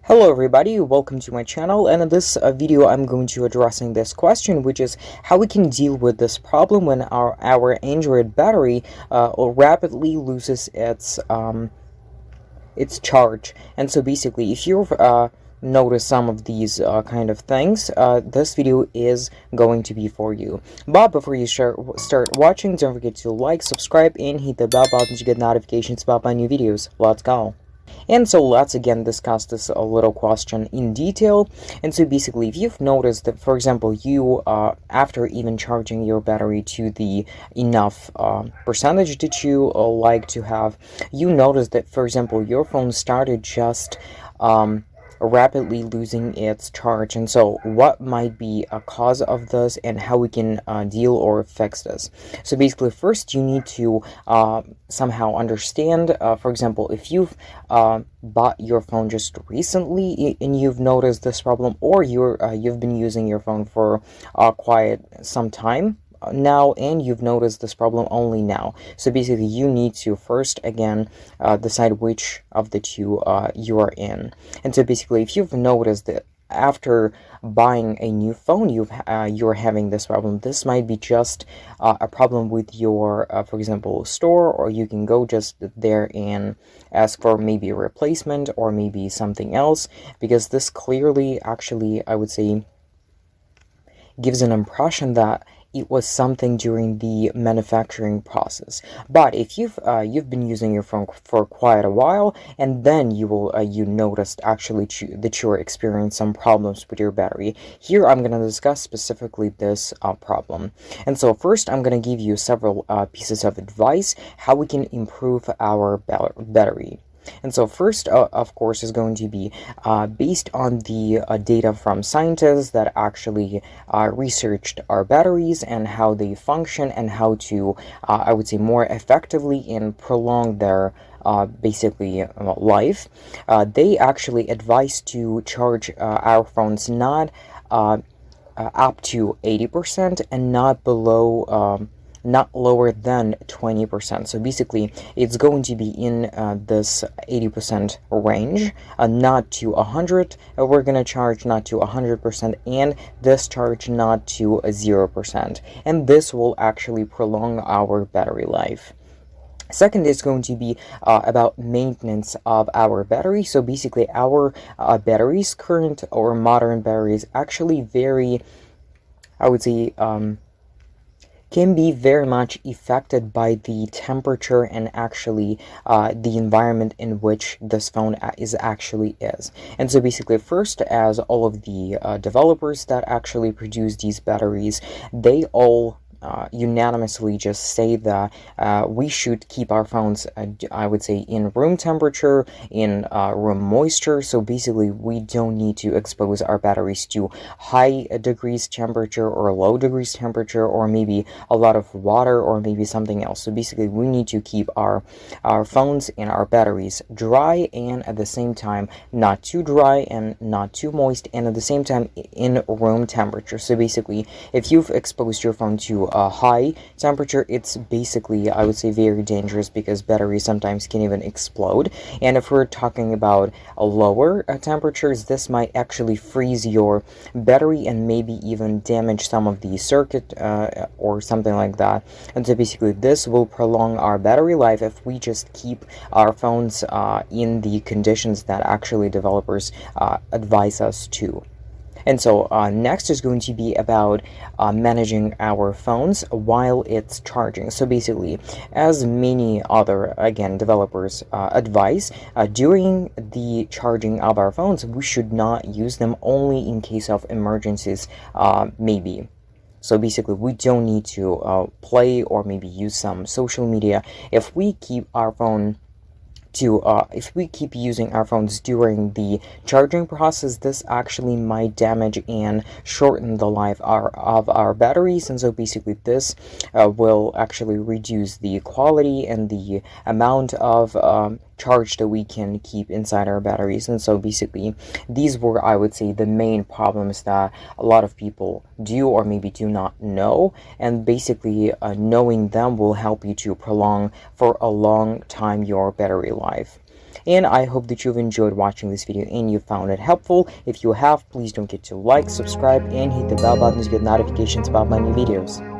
Hello everybody, welcome to my channel, and in this video I'm going to addressing this question, which is how we can deal with this problem when our Android battery rapidly loses its charge. And so basically, if you've noticed some of these kind of things, this video is going to be for you. But before you start watching, don't forget to like, subscribe, and hit the bell button to get notifications about my new videos. Let's go. And so let's again discuss this a little question in detail. And so basically, if you've noticed that, for example, you after even charging your battery to the enough percentage that you like to have, you notice that, for example, your phone started just rapidly losing its charge. And so what might be a cause of this and how we can deal or fix this? So basically, first you need to somehow understand, for example, if you've bought your phone just recently and you've noticed this problem, or you've been using your phone for quite some time now and you've noticed this problem only now. So basically, you need to first again decide which of the two you are in. And so basically, if you've noticed that after buying a new phone you're having this problem, this might be just a problem with your for example store, or you can go just there and ask for maybe a replacement or maybe something else, because this clearly, actually, I would say, gives an impression that it was something during the manufacturing process. But if you've been using your phone for quite a while, and then you noticed actually that you're experiencing some problems with your battery, here I'm going to discuss specifically this problem. And so first I'm going to give you several pieces of advice how we can improve our battery. And so first, of course, is going to be based on the data from scientists that actually researched our batteries and how they function and how to, I would say, more effectively and prolong their basically life. They actually advise to charge our phones not up to 80% and not below not lower than 20%. So basically, it's going to be in this 80% range, not to 100. We're going to charge not to 100%, and discharge not to 0%. And this will actually prolong our battery life. Second is going to be about maintenance of our battery. So basically, our batteries, current or modern batteries, actually very, I would say, can be very much affected by the temperature and actually the environment in which this phone is. And so basically, first, as all of the developers that actually produce these batteries, they all unanimously just say that we should keep our phones, I would say, in room temperature, in room moisture. So basically, we don't need to expose our batteries to high degrees temperature or low degrees temperature, or maybe a lot of water, or maybe something else. So basically, we need to keep our phones and our batteries dry, and at the same time not too dry and not too moist, and at the same time in room temperature. So basically, if you've exposed your phone to a high temperature, it's basically, I would say, very dangerous, because batteries sometimes can even explode. And if we're talking about a lower temperatures, this might actually freeze your battery and maybe even damage some of the circuit or something like that. And so basically, this will prolong our battery life if we just keep our phones in the conditions that actually developers advise us to. And so next is going to be about managing our phones while it's charging. So basically, as many other, again, developers advise, during the charging of our phones, we should not use them only in case of emergencies, maybe. So basically, we don't need to play or maybe use some social media. If we keep our phone if we keep using our phones during the charging process, this actually might damage and shorten the life of our batteries. And so basically, this will actually reduce the quality and the amount of charge that we can keep inside our batteries. And so basically, these were, I would say, the main problems that a lot of people do or maybe do not know. And basically, knowing them will help you to prolong for a long time your battery life. And I hope that you've enjoyed watching this video and you found it helpful. If you have, please don't forget to like, subscribe, and hit the bell button to get notifications about my new videos.